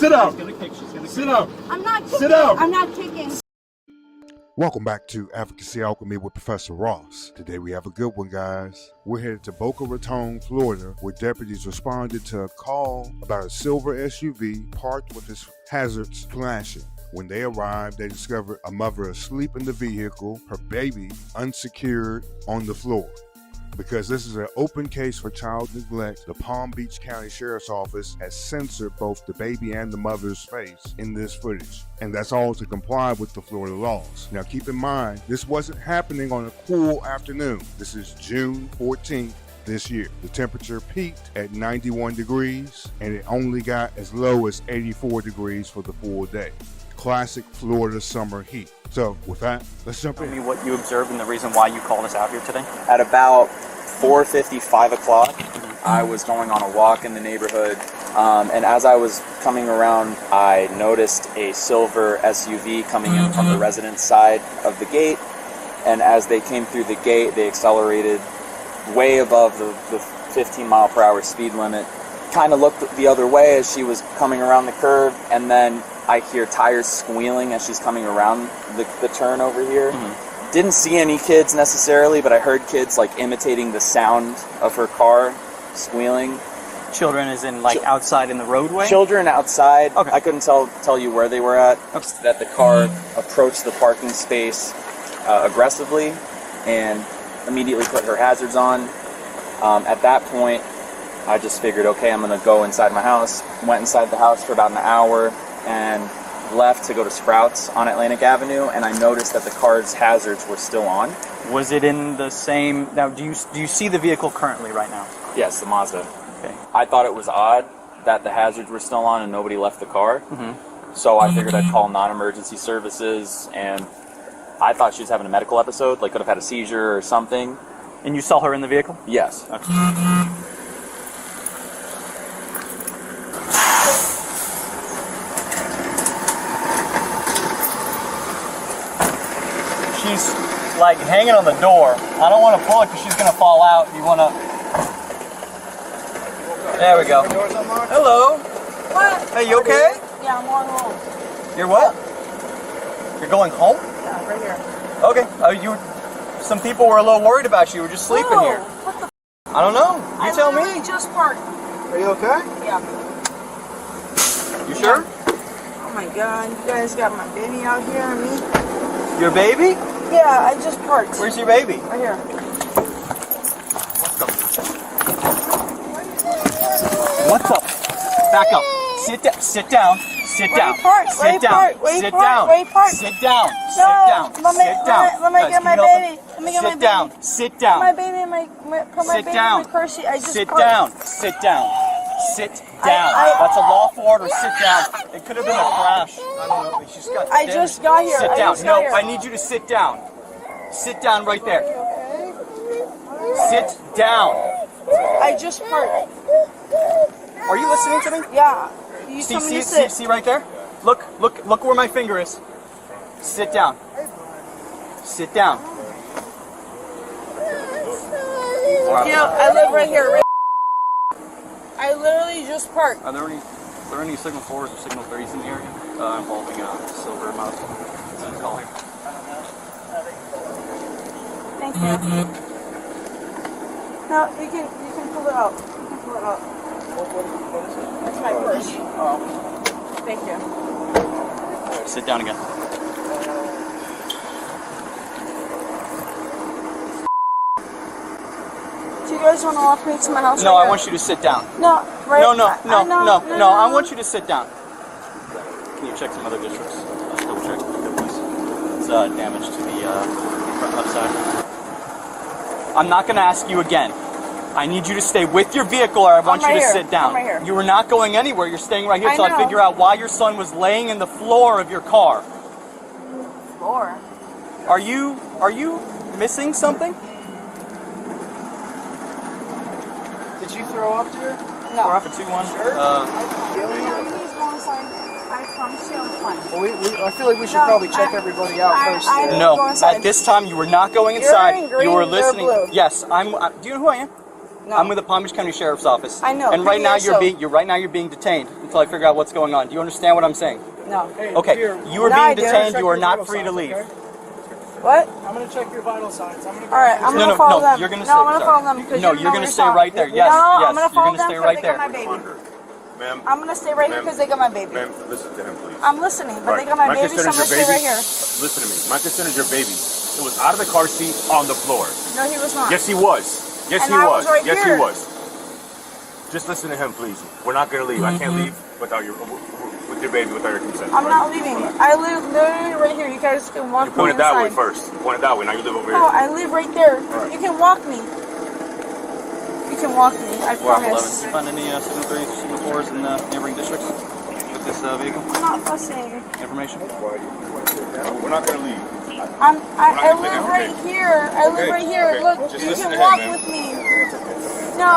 Sit down. Sit down. I'm not kicking. Sit down. I'm not kicking. Welcome back to Advocacy Alchemy with Professor Ross. Today we have a good one, guys. We're headed to Boca Raton, Florida, where deputies responded to a call about a silver SUV parked with its hazards flashing. When they arrived, they discovered a mother asleep in the vehicle, her baby unsecured on the floor. Because this is an open case for child neglect, the Palm Beach County Sheriff's Office has censored both the baby and the mother's face in this footage. And that's all to comply with the Florida laws. Now keep in mind, this wasn't happening on a cool afternoon. This is June 14th this year. The temperature peaked at 91 degrees and it only got as low as 84 degrees for the full day. Classic Florida summer heat. So with that, let's jump in. Tell me what you observed and the reason why you called us out here today. At about 4:50, 5 o'clock, I was going on a walk in the neighborhood, and as I was coming around, I noticed a silver SUV coming in from the residence side of the gate, and as they came through the gate, they accelerated way above the 15 mile per hour speed limit. Kind of looked the other way as she was coming around the curve, and then I hear tires squealing as she's coming around the turn over here. Didn't see any kids necessarily, but I heard kids like imitating the sound of her car squealing. Children is in like outside in the roadway? Children outside. Okay. I couldn't tell you where they were at. Okay. That the car approached the parking space aggressively and immediately put her hazards on. At that point, I just figured, okay, I'm going to go inside my house. Went inside the house for about an hour and left to go to Sprouts on Atlantic Avenue, and I noticed that the car's hazards were still on. Was it in the same... Now, do you see the vehicle currently right now? Yes, the Mazda. Okay. I thought it was odd that the hazards were still on and nobody left the car. So I figured I'd call non-emergency services, and I thought she was having a medical episode, like could have had a seizure or something. And you saw her in the vehicle? Yes. Okay. She's like hanging on the door. I don't want to pull it because she's going to fall out. You want to... There we go. Hello. What? Hey, you okay? Yeah, I'm going home. You're what? You're going home? Yeah, right here. Okay. Some people were a little worried about you. You were just sleeping Whoa, here. What the? I don't know. You tell me. I just parked. Are you okay? Yeah. You sure? Oh my God! You guys got my baby out here and me. Your baby? Yeah, I just parked. Where's your baby? Right here. What's up? Back up. Sit down. Sit down. Sit down. Sit down. Sit down. Sit down. Sit down. Sit down. Let me get my baby. Let me get my Sit baby. down. Sit down. My baby, put my Sit baby down. in my purse. I just Sit parked. down. Sit down. Sit down. That's a lawful order. Sit down. It could have been a crash. I don't know. She's got I just got here. Sit I down. just got here. I need you to sit down. Sit down right there. Sit down. I just parked. Are you listening to me? Yeah. You told me to sit. See right there? Look where my finger is. Sit down. Sit down. I live right here. I literally just parked. Are there any signal 4s or signal 3s in the area involving a silver Mazda? Call here. Thank you. No, you can pull it out. You can pull it out. What is it? That's my purse. Oh. Thank you. Sit down again. Do you guys want to walk me to my house? No, right I here? want you to sit down. No, right? No. I No. want you to sit down. Can you check some other districts? Just double check. It's damage to the front left side. I'm not going to ask you again. I need you to stay with your vehicle or I want you to sit down. I'm right here. You are not going anywhere. You're staying right here I until I know. figure out why your son was laying in the floor of your car. Floor? Are you missing something? Did you throw up here? No. We're off at 2-1. Sure. Please go inside. I promise you I'm fine. Well, I feel like we should probably check everybody out first. I- No, Go inside. at this time you were not going inside. You're in green, you were they're listening. blue. Yes, do you know who I am? No. I'm with the Palm Beach County Sheriff's Office. I know. And right now PDSO. you're being detained until I figure out what's going on. Do you understand what I'm saying? No. Okay. You are No, I being don't. detained. Check You are your not vital free to signs, leave. okay? What? I'm gonna check your vital signs. I'm gonna. All right, I'm gonna follow them. You're gonna no, I'm gonna stay, follow sorry. them because No, you you're know gonna it's stay not. right there. Yes, no, yes, I'm gonna you're follow gonna them stay because right they there. got my baby. Ma'am, I'm gonna stay right here because they got my baby. ma'am, listen to him, please. I'm listening, but they Right. got my My baby, so I'm concern gonna is stay your right here. Listen to me. My concern is your baby. It was out of the car seat on the floor. No, he was not. Yes, he was. Yes, And he I was. was right Yes, here. he was. Just listen to him, please. We're not gonna leave. I can't leave without with your baby without your consent. I'm not leaving. I live literally right here. You guys can walk You me pointed that way inside. first. You pointed that way. Now you live over No, here. I live right there. Alright. You can walk me. You can walk me. I Well, 11. promise. Did you find any signal 3s or signal 4s in neighboring districts with this vehicle? I'm not fussing. Information? We're not gonna leave. I Not live gonna right leave. here. I live Okay, right here. okay. Look, Just you listen can to him, walk man. with me. No,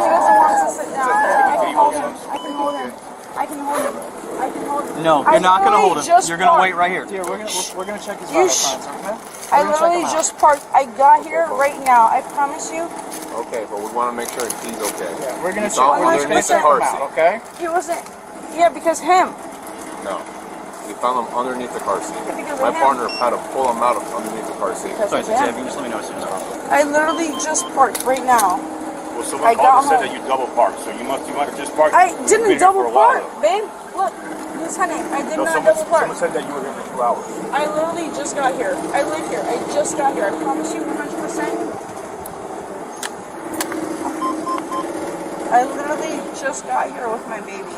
he doesn't want to sit down. I can hold him. I can hold him. I can hold him. I can hold him. No, I you're not gonna literally hold him. just You're gonna parked. wait right here. Dear, we're gonna check his You vital sh- signs, okay? I We're gonna check literally him out. just parked. I got here right now. I promise you. Okay, but we want to make sure he's okay. Yeah, we're gonna He's check. all We're just gonna underneath the check car him seat. out, okay? He wasn't. Yeah, because him. No. We found him underneath the car seat. Because My of him. partner had to pull him out of underneath the car seat. Because Sorry, of Xavier, him. just let me know as soon as possible. I literally just parked right now. Well, I someone got called and said home. that you double parked, so you might have just parked. I You've been didn't here double for a while, park, babe. Look, Lieutenant, I did though. not No, double park. someone said that you were here for 2 hours. I literally just got here. I live here. I just got here. I promise you 100%. I literally just got here with my baby.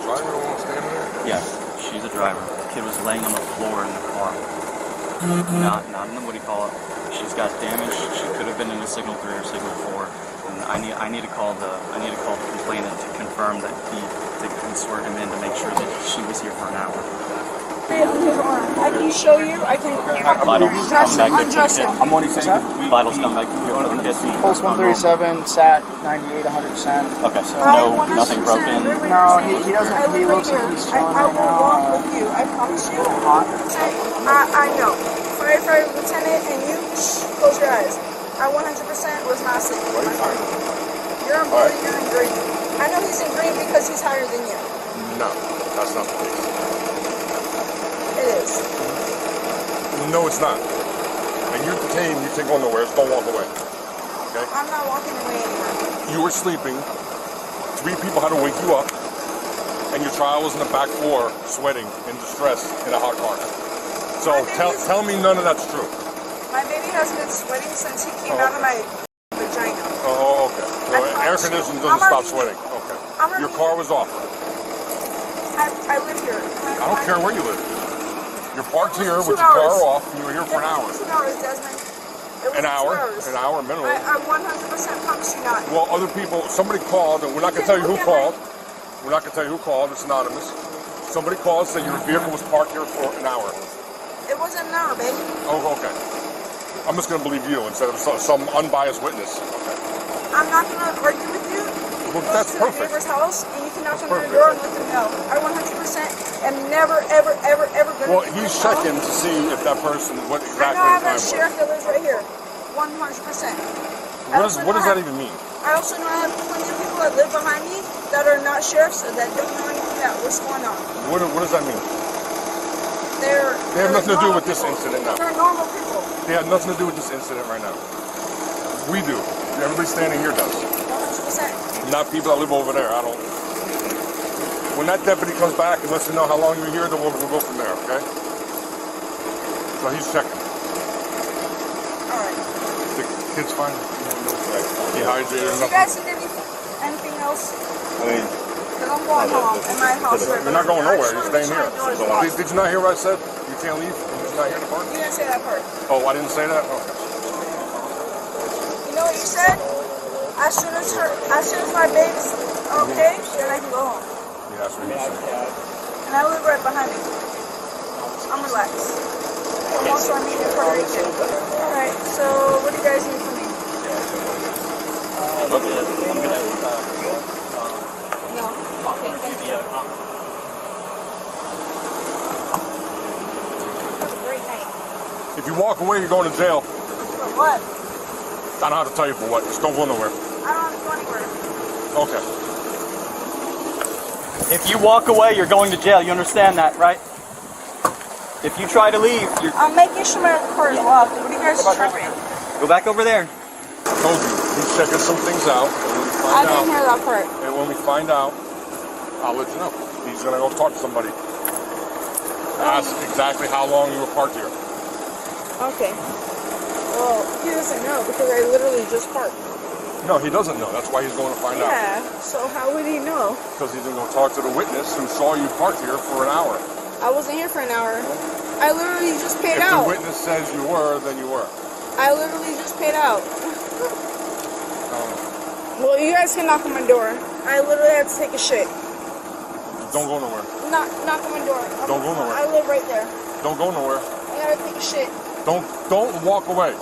Driver the one standing there? Yes, she's a driver. The kid was laying on the floor in the car. Not in the, what do you call it? She's got damage. She could have been in a signal 3 or signal 4. And I need to call the complainant to confirm that to swear him in to make sure that she was here for an hour. Hey, on his arm. I can show you. I can Vitals undress come him. back Undress to him. I'm only saying. Vitals come back to the Pulse 137, sat 98, 100%. Okay, so I no, 100% nothing broken. No, he doesn't. I He live looks right like he's here. chilling I right will walk now. with you. I promise you. Hot. I know. Firefighter Lieutenant, and you, close your eyes. I 100% was not sleeping. You're in blue, you're in green. I know he's in green because he's higher than you. No, that's not the case. It is. No, it's not. When you're detained, you can't go nowhere. Just don't walk away. Okay? I'm not walking away anymore. You were sleeping. 3 people had to wake you up. And your child was in the back floor, sweating in distress in a hot car. So tell me none of that's true. My baby has been sweating since he came out of my vagina. Oh, okay. So air conditioning doesn't stop sweating. Okay. Your car was off. I live here. I don't care where you live. You're parked here with 2 your car hours. off, and you were here for an hour. 2 hours, Desmond. It was An hour? 2 hours. An hour minimum. I 100% promise you not. Well, other people, somebody called, and we're not going to tell you who called. We're not going to tell you who called. It's anonymous. Somebody called, said your vehicle was parked here for an hour. It wasn't an hour, baby. Oh, okay. I'm just going to believe you instead of some unbiased witness. Okay. I'm not going to argue with you. You Well, can go that's to perfect. the neighbor's house and you can knock on their perfect. door and let them know. I 100% am never, ever, ever, ever going to Well, he's checking to see if that person, what I exactly know I the have a time was. sheriff that lives right here. 100%. What does that even mean? I also know I have plenty of people that live behind me that are not sheriffs that don't know anything about what's going on. What does that mean? They have nothing to do with this incident now. They're normal people. They have nothing to do with this incident right now. We do. Everybody standing here does. 100%. Not people that live over there. I don't. When that deputy comes back and lets you know how long you were here, then we'll go from there, okay? So he's checking. Alright. The kid's fine. Dehydrated or You nothing. guys need anything else? I mean, Because I'm going home and my house right You're not going I nowhere. just You're wanna staying make here. sure my door's locked. Did you not hear what I said? You can't leave. You're not here to park. You didn't say that part. Oh, I didn't say that. Okay. You know what you said? As soon as my baby's okay, then I can go home. Yeah, that's what you said. And I live right behind me. I'm relaxed. I'm also on meeting Puerto Rican. Alright, so what do you guys need from me? No. Okay. Have a great night. If you walk away, you're going to jail. For what? I don't know how to tell you for what. Just don't go nowhere. I don't have to go anywhere. Okay. If you walk away, you're going to jail. You understand that, right? If you try to leave, you're... I'm making sure my car is locked. What are you guys tripping? Go back over there. I told you. He's checking some things out. I didn't hear that part. And when we find out, I'll let you know. He's going to go talk to somebody. Ask exactly how long you were parked here. Okay. Well, he doesn't know because I literally just parked. No, he doesn't know. That's why he's going to find out. Yeah, so how would he know? Because he's going to go talk to the witness who saw you parked here for an hour. I wasn't here for an hour. I literally just paid If out. the witness says you were, then you were. I literally just paid out. Well, you guys can knock on my door. I literally had to take a shit. Don't go nowhere. Knock on my door. Don't go nowhere. I live right there. Don't go nowhere. I gotta take a shit. Don't walk away.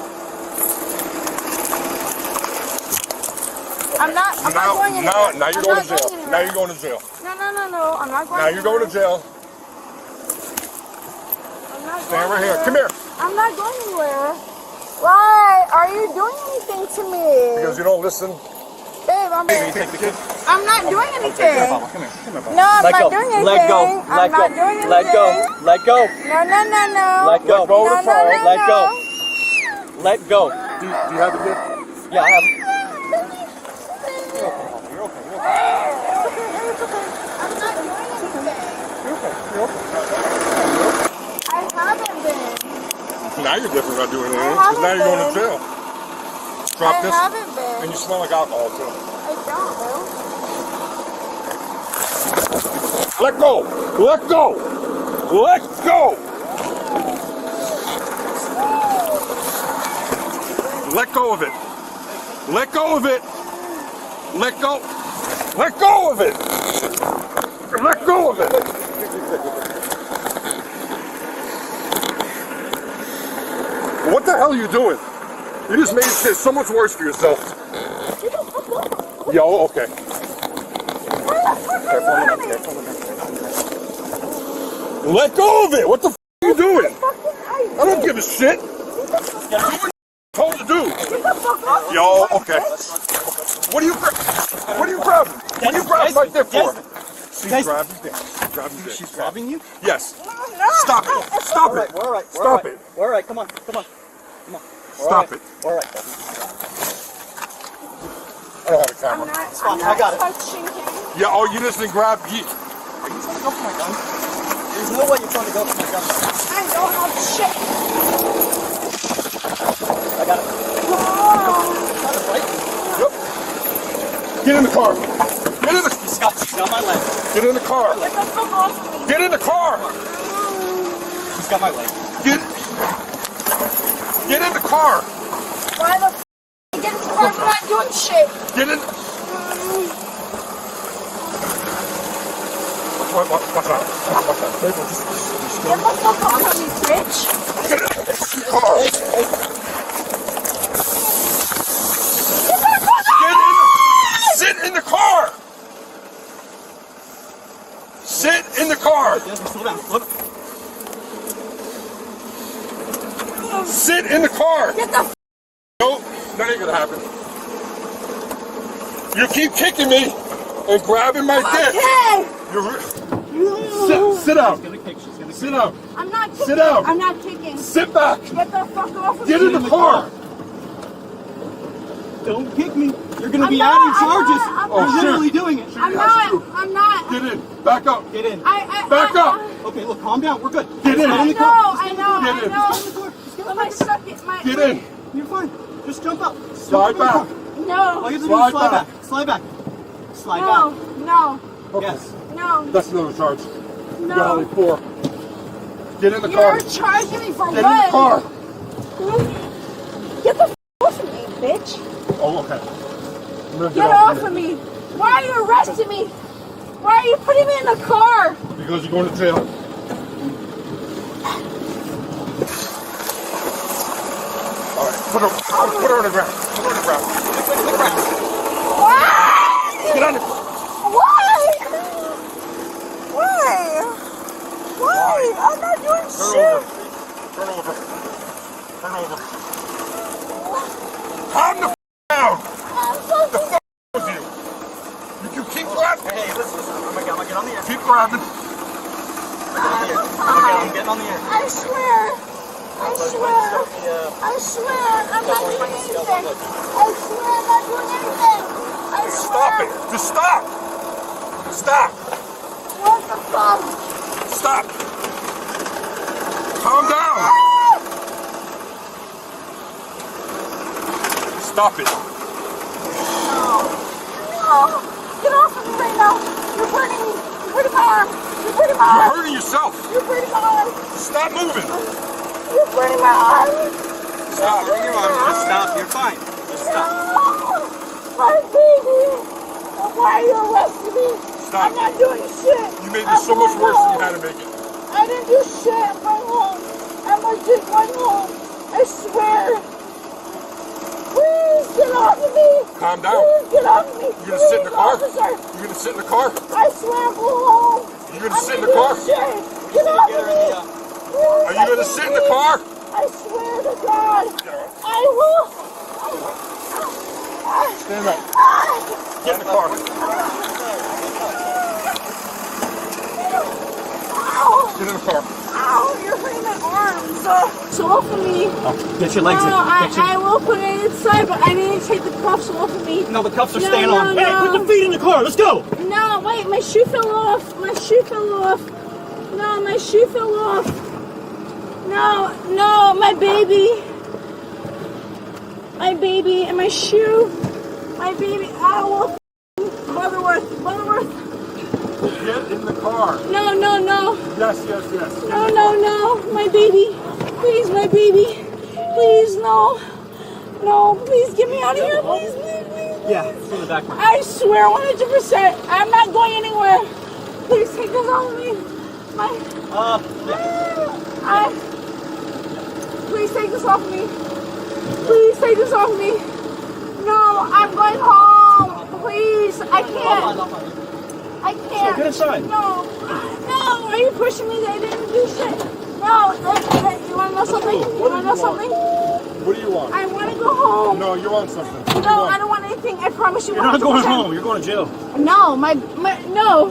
I'm not going anywhere. Now you're going to jail. Now you're going to jail. No. I'm not going Now you're going to jail. I'm not Stand going right here. anywhere. Come here. I'm not going anywhere. Why are you doing anything to me? Because you don't listen. Babe, I'm not doing anything. Come here. No, I'm Let not go. doing anything. Let go. I'm Let not go. doing anything. Let go. Let go. No. Let go. Let go of the phone. Let go. Let go. Do you have the gift? Yeah, I have. I'm not doing anything. I haven't been. Now you're definitely not doing anything. I Because now you're going to haven't jail. Drop I this. haven't been. And you smell like alcohol too. I don't, bro. Let go. Let go. Let go. Let go of it. Let go of it. Let go. Let go of it. Let go of it. What the hell are you doing? You just made shit so much worse for yourself. Yo, okay. Let go of it. What the f are you doing? I don't give a shit. Told to do. Yo, okay. What are you grabbing? What are you grabbing right there for? She's grabbing you. She's grabbing you? Yes. Stop it. Stop it. We're all right. Stop it. We're all right. Come on. Stop it. All right. I don't have a camera. I'm not I got it. touching him. Yeah, oh, you just didn't grab you. Are you trying to go for my gun? There's no way you're trying to go for my gun. I don't have shit. I got it. Got it, right? Yep. Get in the car. Get in the He's got my leg. Get in the car. Get the fuck off of me. Get in the car. He's got my leg. Get in the car. Why the f you get in the car if I'm not doing shit? Get in. Watch out. Watch out. Get the fuck off of me, bitch. Get in the car. Sit in the car. Sit in the car. Slow down. Look. Sit in the car. Get the f Nope, that ain't gonna happen. You keep kicking me and grabbing my dick. Sit down. Sit down. I'm not kicking. Sit down. I'm not kicking. Sit back. Get the fuck off of Get me. in the car. Don't kick me. You're gonna I'm be not, out of I'm charges. not, I'm Oh, not. shit. Literally doing it. I'm not. I'm not. Get in. Back up. Get in. Back up. Okay, look, calm down. We're good. Get in. I know. Get in. But my suck it. My. Get in. You're fine. Just jump up. Slide back. No. All you have to do is Slide slide back. back. Slide back. Slide No. back. No. Yes. No. That's another charge. You got only No. 4. Get in the car. You're charging me for Get what? in the car. Get the f off of me, bitch. Oh, okay. Get off of me. Why are you arresting me? Why are you putting me in the car? Because you're going to jail. All right, put her on the ground. Put her on the ground. Why? Get on the. Why? I'm not doing Turn shit. over. Turn over. Turn over. Calm the down. The fuck with you? You keep grabbing. Hey, listen. I'm gonna get on the air. Keep grabbing. I'm getting on the air. I swear. I swear. I'm not doing anything. I swear I'm not doing anything. I swear. Stop it. Just stop. Stop. What the fuck? Stop. Calm down. Stop it. No. Get off of me right now. You're burning me. You're burning my arm. You're burning my You're arm. hurting yourself. You're burning my arm. Stop moving. You're burning my arm. Stop. Just stop. You're fine. Just stop. No. My baby. Why are you arresting me? Stop. I'm not doing shit. You made this so much worse than you had to make it. I didn't do shit. I'm going home. I'm legit going home. I swear. Please get off of me. Calm down. Please get off of me. You gonna sit in the car? Officer. You gonna sit in the car? I swear I'm going home. You gonna sit in the car? Get off of me. Are you gonna sit in the car? I swear to God. I will. Stand up. Get in the car. Ow. Get in the car. Ow, you're hurting my arms. So off of me. Get your legs in. I will put it inside, but I need to take the cuffs off of me. No, the cuffs are No, staying no, on. no. Hey, put the feet in the car. Let's go. No, wait, my shoe fell off. My shoe fell off. No, my shoe fell off. No, my baby. My baby and my shoe. My baby. Ow. Butterworth. Get in the car. No. Yes. No. My baby. Please, my baby. Please, no. No, please get me out of here. Please. Yeah, it's in the back. I swear 100%. I'm not going anywhere. Please take this off of me. Please take this off of me. Please take this off of me. No, I'm going home. Please, I can't. I can't. Get inside. No. Are you pushing me? They didn't do shit. No. You want to know something? What do you want? I want to go home. No, you want something. What do you No, want? I don't want anything. I promise you. You're not going 100%. home. You're going to jail. No, no.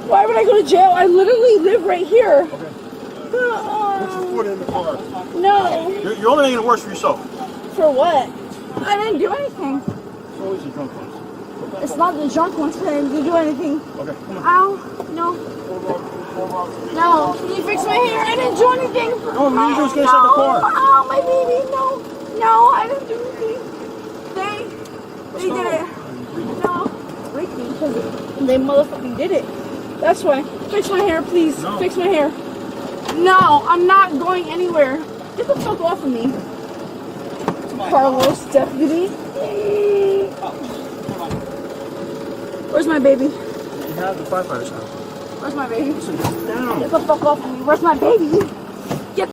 Why would I go to jail? I literally live right here. Put your foot in the car. No. You're only making it worse for yourself. For what? I didn't do anything. It's always the drunk ones. It's not the drunk ones that didn't do anything. Okay, come on. Ow. No. No. Can you fix my hair? I didn't do anything. No, what you do is get inside the car. Ow, my baby. No, I didn't do anything. They did it. No. Break me because they motherfucking did it. That's why. Fix my hair, please. No. Fix my hair. No, I'm not going anywhere. Get the fuck off of me. Carlos, deputy. Where's my baby? You have the firefighters now. Where's my baby? Down. Get the fuck off of me. Where's my baby? Get the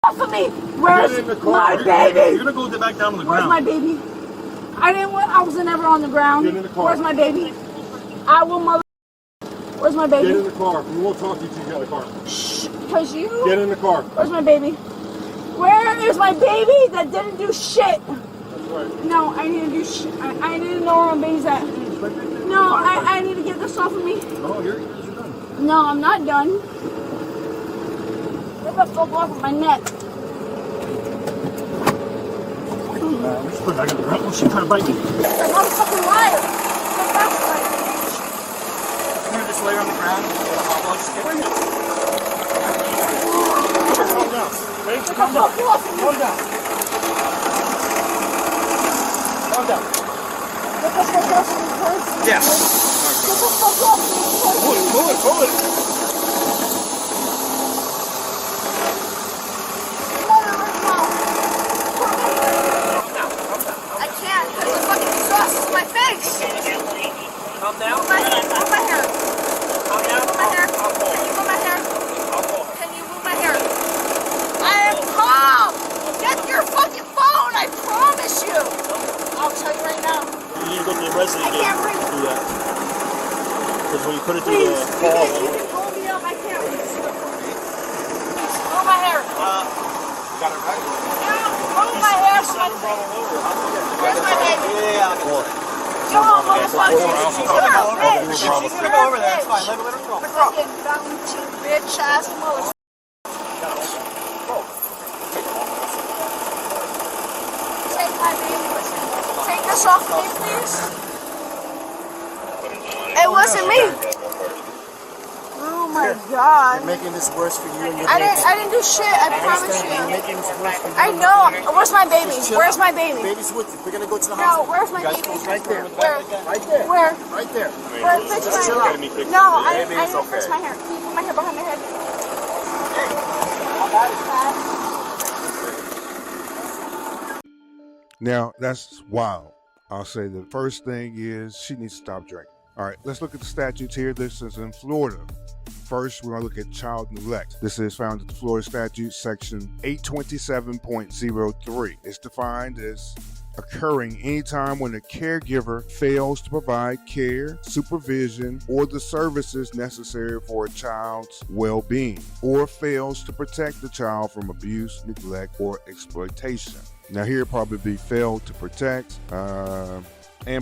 fuck off of me. Where's Get in the car. my baby? You're going to go back down on the Where's ground. my baby? I was never on the ground. Get in the car. Where's my baby? I will mother. Where's my baby? Get in the car. We won't talk to you till you get in the car. Shh, because you. Get in the car. Where's my baby? Where is my baby that didn't do shit? That's right. No, I need to do shit. I need to know where my baby's at. No, I need to get this off of me. Oh, you're done. No, I'm not done. Get the fuck off of my neck. Let's put it back on the ground. Oh, she's trying to bite me. You're a motherfucking liar. Get back to my I'm going to just lay her on the ground. I'll just get her. Calm down. Okay? Get the fuck off of me. Calm down. Calm down. Get the fuck off of me first. Yes. Get the fuck off of me first. Pull it. Let her right now. I can't because the fucking exhaust is in my face. Calm down. Move my hair. Move my hair. Calm down. Move my hair. Can you move my hair? Can you move my hair? I am calm. Get your fucking phone. I promise you. I'll tell you right now. You need to go to the resident I can't breathe. do that. Because when you put it through Please, the call, you can pull me up. I can't breathe. my hair. Got it right? Move my hair. Where's my baby? You don't want to fuck. She's gonna go over there. It's fine. Let her go. Fucking dumb bitch ass motherfucker. Take my baby. Take this off me, please. It wasn't me. Oh my god. You're making this worse for you and your I baby. didn't do shit, I promise You're you. making this worse for you. I know. Where's my baby? Just chill Where's out. my baby? Baby's with you. We're gonna go to the No, hospital. where's my baby? Right there. Where? Right there. Where? Right there. Where? Fix my chill hair. out. No, I didn't fix my hair. Can you put my hair behind my head? Now, that's wild. I'll say the first thing is she needs to stop drinking. All right, let's look at the statutes here. This is in Florida. First, we're going to look at child neglect. This is found in the Florida statute, section 827.03. It's defined as occurring anytime when a caregiver fails to provide care, supervision, or the services necessary for a child's well-being, or fails to protect the child from abuse, neglect, or exploitation. Now here probably be failed to protect and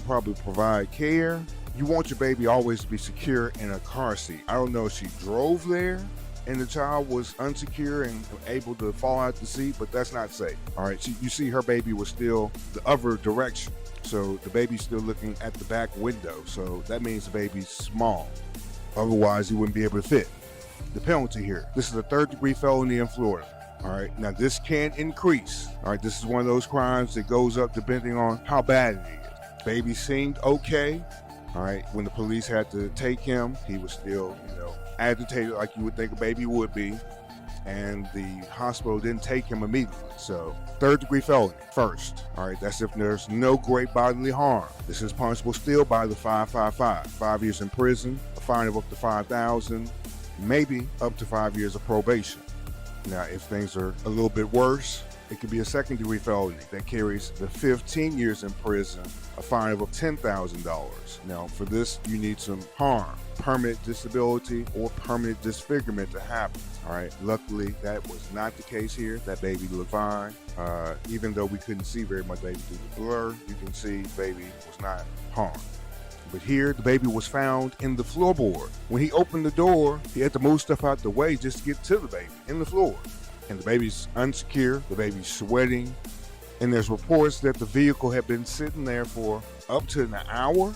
probably provide care. You want your baby always to be secure in a car seat. I don't know if she drove there and the child was unsecure and able to fall out the seat, but that's not safe. All right, you see her baby was still the other direction. So the baby's still looking at the back window. So that means the baby's small. Otherwise, he wouldn't be able to fit. The penalty here, this is a third-degree felony in Florida. All right, now this can increase. All right, this is one of those crimes that goes up depending on how bad it is. Baby seemed okay. All right, when the police had to take him, he was still, agitated like you would think a baby would be. And the hospital didn't take him immediately. So, third-degree felony, first. All right, that's if there's no great bodily harm. This is punishable still by the 555. 5 years in prison, a fine of up to $5,000, maybe up to 5 years of probation. Now, if things are a little bit worse, it could be a second-degree felony that carries the 15 years in prison, a fine of $10,000. Now, for this, you need some harm, permanent disability, or permanent disfigurement to happen. All right, luckily, that was not the case here. That baby looked fine. Even though we couldn't see very much baby through the blur, you can see baby was not harmed. But here, the baby was found in the floorboard. When he opened the door, he had to move stuff out the way just to get to the baby in the floor. And the baby's unsecure, the baby's sweating, and there's reports that the vehicle had been sitting there for up to an hour.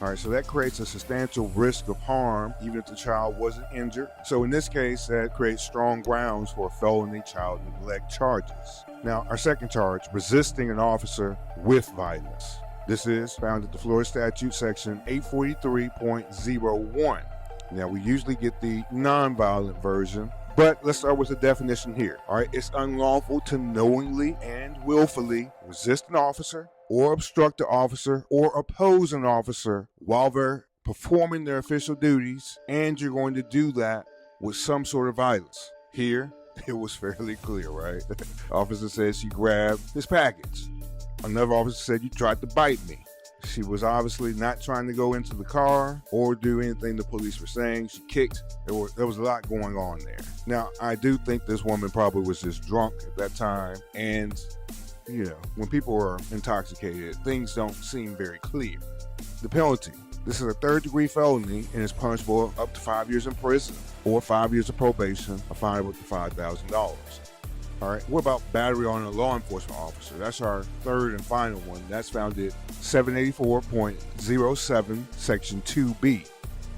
All right, so that creates a substantial risk of harm, even if the child wasn't injured. So in this case, that creates strong grounds for felony child neglect charges. Now, our second charge, resisting an officer with violence. This is found at the Florida statute, section 843.01. Now, we usually get the non-violent version, but let's start with the definition here. All right, it's unlawful to knowingly and willfully resist an officer or obstruct an officer or oppose an officer while they're performing their official duties, and you're going to do that with some sort of violence. Here, it was fairly clear, right? The officer said she grabbed his package. Another officer said, "You tried to bite me." She was obviously not trying to go into the car or do anything the police were saying. She kicked. There was a lot going on there. Now, I do think this woman probably was just drunk at that time. And, when people are intoxicated, things don't seem very clear. The penalty. This is a third-degree felony and is punishable up to 5 years in prison or 5 years of probation, a fine of up to $5,000. All right, what about battery on a law enforcement officer? That's our third and final one. That's found at 784.07, section 2B.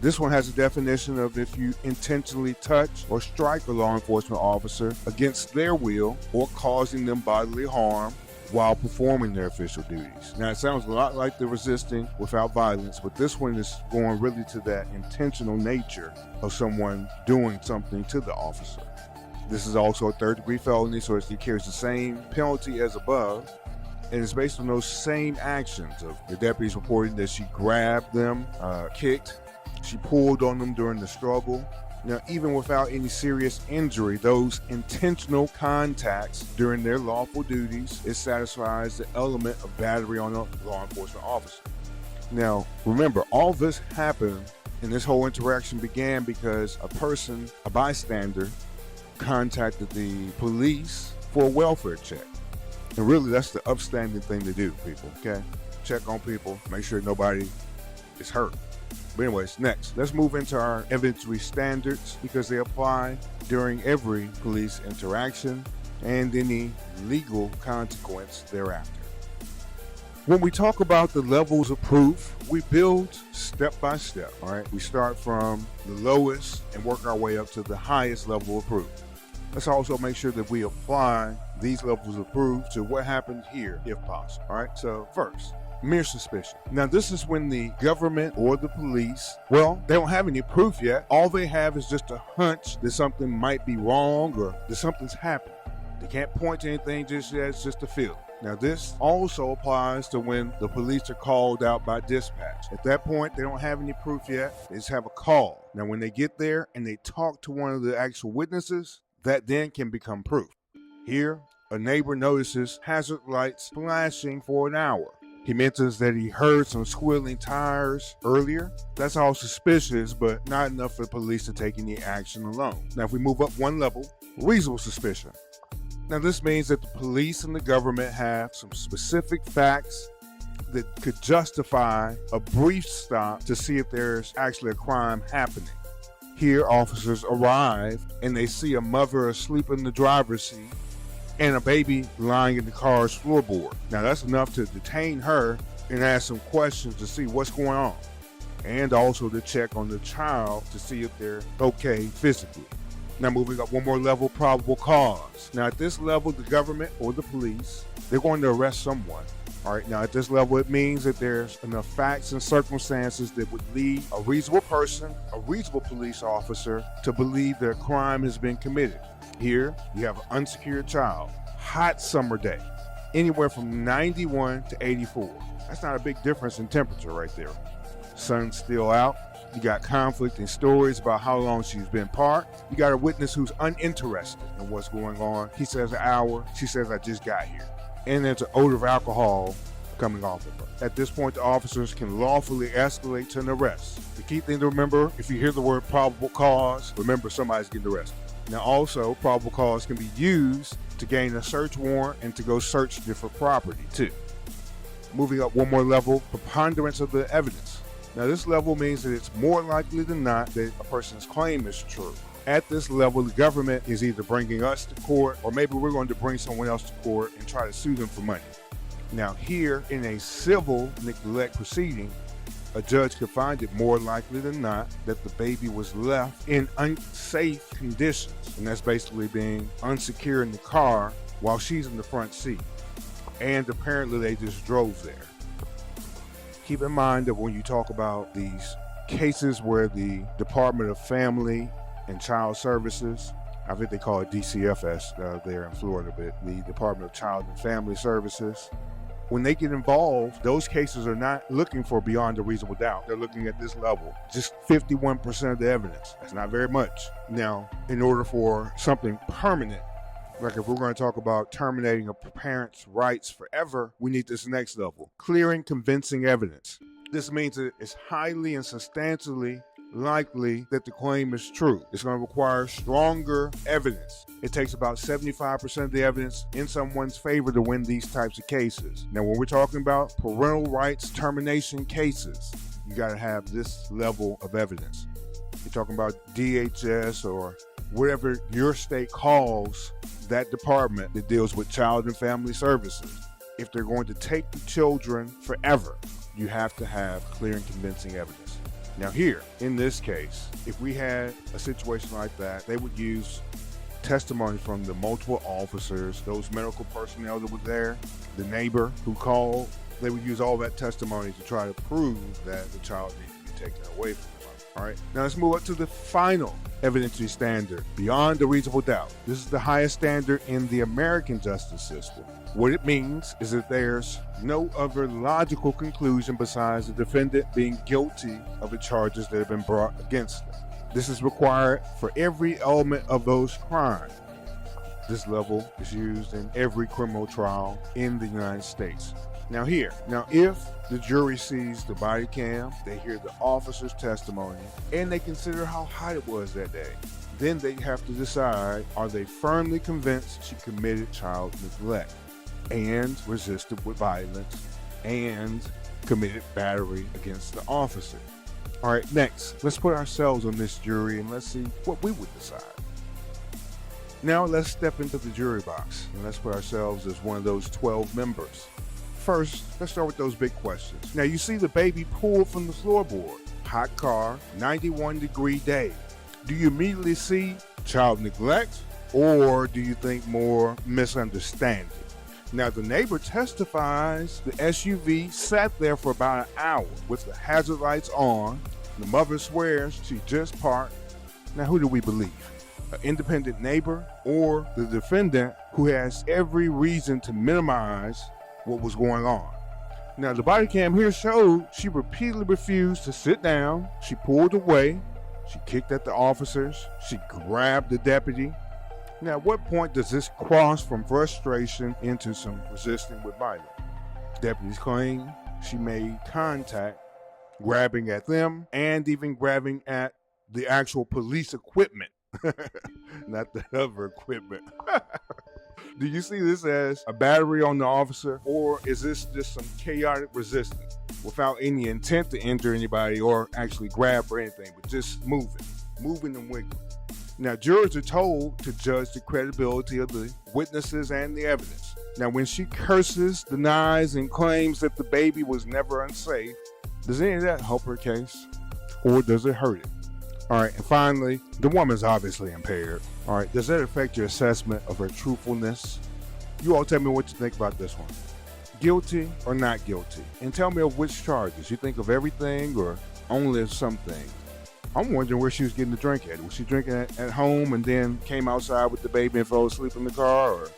This one has a definition of if you intentionally touch or strike a law enforcement officer against their will or causing them bodily harm while performing their official duties. Now, it sounds a lot like the resisting without violence, but this one is going really to that intentional nature of someone doing something to the officer. This is also a third-degree felony, so it carries the same penalty as above, and it's based on those same actions of the deputies reporting that she grabbed them, kicked, she pulled on them during the struggle. Now, even without any serious injury, those intentional contacts during their lawful duties, it satisfies the element of battery on a law enforcement officer. Now, remember, all this happened and this whole interaction began because a bystander, contacted the police for a welfare check. And really, that's the upstanding thing to do, people, okay? Check on people, make sure nobody is hurt. But anyways, next, let's move into our evidentiary standards because they apply during every police interaction and any legal consequence thereafter. When we talk about the levels of proof, we build step by step, all right? We start from the lowest and work our way up to the highest level of proof. Let's also make sure that we apply these levels of proof to what happened here, if possible, all right? So first, mere suspicion. Now, this is when the government or the police, well, they don't have any proof yet. All they have is just a hunch that something might be wrong or that something's happened. They can't point to anything just yet, it's just a feeling. Now, this also applies to when the police are called out by dispatch. At that point, they don't have any proof yet. They just have a call. Now, when they get there and they talk to one of the actual witnesses, that then can become proof. Here, a neighbor notices hazard lights flashing for an hour. He mentions that he heard some squealing tires earlier. That's all suspicious, but not enough for the police to take any action alone. Now, if we move up one level, reasonable suspicion. Now, this means that the police and the government have some specific facts that could justify a brief stop to see if there's actually a crime happening. Here, officers arrive and they see a mother asleep in the driver's seat and a baby lying in the car's floorboard. Now, that's enough to detain her and ask some questions to see what's going on, and also to check on the child to see if they're okay physically. Now, moving up one more level, probable cause. Now, at this level, the government or the police, they're going to arrest someone. All right, now at this level, it means that there's enough facts and circumstances that would lead a reasonable person, a reasonable police officer, to believe that a crime has been committed. Here, you have an unsecured child, hot summer day, anywhere from 91 to 84. That's not a big difference in temperature right there. Sun's still out. You got conflicting stories about how long she's been parked. You got a witness who's uninterested in what's going on. He says an hour. She says, I just got here. And there's an odor of alcohol coming off of her. At this point, the officers can lawfully escalate to an arrest. The key thing to remember, if you hear the word probable cause, remember somebody's getting arrested. Now also, probable cause can be used to gain a search warrant and to go search different property too. Moving up one more level, preponderance of the evidence. Now, this level means that it's more likely than not that a person's claim is true. At this level, the government is either bringing us to court or maybe we're going to bring someone else to court and try to sue them for money. Now, here in a civil neglect proceeding, a judge could find it more likely than not that the baby was left in unsafe conditions, and that's basically being unsecured in the car while she's in the front seat. And apparently they just drove there. Keep in mind that when you talk about these cases where the Department of Family and Child Services, I think they call it DCFS there in Florida, but the Department of Child and Family Services, when they get involved, those cases are not looking for beyond a reasonable doubt. They're looking at this level, just 51% of the evidence. That's not very much. Now, in order for something permanent, like if we're going to talk about terminating a parent's rights forever, we need this next level, clearing convincing evidence. This means that it's highly and substantially likely that the claim is true. It's going to require stronger evidence. It takes about 75% of the evidence in someone's favor to win these types of cases. Now, when we're talking about parental rights termination cases, you got to have this level of evidence. You're talking about DHS or whatever your state calls that department that deals with child and family services. If they're going to take the children forever, you have to have clear and convincing evidence. Now here, in this case, if we had a situation like that, they would use testimony from the multiple officers, those medical personnel that were there, the neighbor who called. They would use all that testimony to try to prove that the child needs to be taken away from them. All right, now let's move up to the final evidentiary standard, beyond a reasonable doubt. This is the highest standard in the American justice system. What it means is that there's no other logical conclusion besides the defendant being guilty of the charges that have been brought against them. This is required for every element of those crimes. This level is used in every criminal trial in the United States. Now if the jury sees the body cam, they hear the officer's testimony, and they consider how hot it was that day, Then they have to decide, are they firmly convinced she committed child neglect and resisted with violence and committed battery against the officer? All right, next, let's put ourselves on this jury and let's see what we would decide. Now let's step into the jury box and let's put ourselves as one of those 12 members. First, let's start with those big questions. Now you see the baby pulled from the floorboard, hot car, 91-degree day. Do you immediately see child neglect or do you think more misunderstanding? Now the neighbor testifies the SUV sat there for about an hour with the hazard lights on. The mother swears she just parked. Now who do we believe? An independent neighbor or the defendant who has every reason to minimize what was going on? Now the body cam here showed she repeatedly refused to sit down. She pulled away. She kicked at the officers. She grabbed the deputy. Now at what point does this cross from frustration into some resisting with violence? Deputies claim she made contact, grabbing at them and even grabbing at the actual police equipment. Not the other equipment. Do you see this as a battery on the officer, or is this just some chaotic resistance without any intent to injure anybody or actually grab or anything, but just moving and wiggling? Now, jurors are told to judge the credibility of the witnesses and the evidence. Now, when she curses, denies, and claims that the baby was never unsafe, does any of that help her case, or does it hurt it? All right, and finally, the woman's obviously impaired. All right, does that affect your assessment of her truthfulness? You all tell me what you think about this one. Guilty or not guilty? And tell me of which charges. You think of everything or only of some things? I'm wondering where she was getting the drink at. Was she drinking at home and then came outside with the baby and fell asleep in the car, or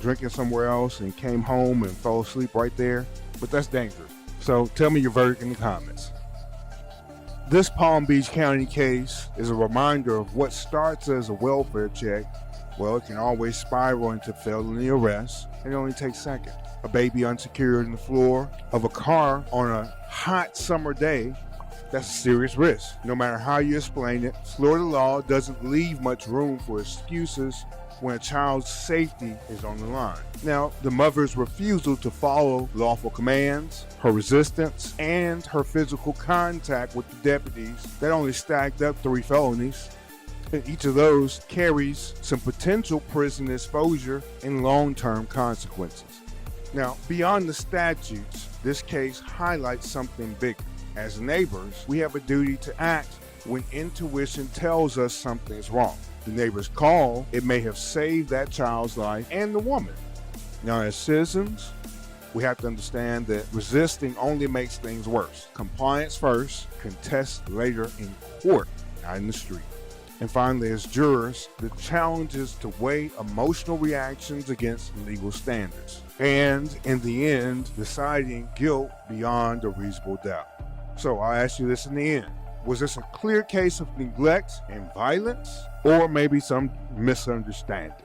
drinking somewhere else and came home and fell asleep right there? But that's dangerous. So tell me your verdict in the comments. This Palm Beach County case is a reminder of what starts as a welfare check. Well, it can always spiral into felony arrest, and it only takes seconds. A baby unsecured in the floor of a car on a hot summer day, that's a serious risk. No matter how you explain it, Florida law doesn't leave much room for excuses when a child's safety is on the line. Now, the mother's refusal to follow lawful commands, her resistance, and her physical contact with the deputies, that only stacked up 3 felonies. And each of those carries some potential prison exposure and long-term consequences. Now, beyond the statutes, this case highlights something bigger. As neighbors, we have a duty to act when intuition tells us something's wrong. The neighbor's call, it may have saved that child's life and the woman. Now, as citizens, we have to understand that resisting only makes things worse. Compliance first, contest later in court, not in the street. And finally, as jurors, the challenge is to weigh emotional reactions against legal standards. And in the end, deciding guilt beyond a reasonable doubt. So I'll ask you this in the end. Was this a clear case of neglect and violence, or maybe some misunderstanding?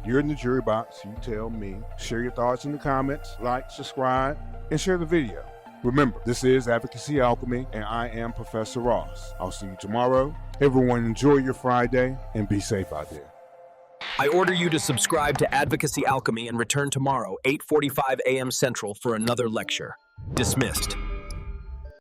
You're in the jury box, you tell me. Share your thoughts in the comments, like, subscribe, and share the video. Remember, this is Advocacy Alchemy, and I am Professor Ross. I'll see you tomorrow. Everyone enjoy your Friday, and be safe out there. I order you to subscribe to Advocacy Alchemy and return tomorrow, 8:45 a.m. Central, for another lecture. Dismissed.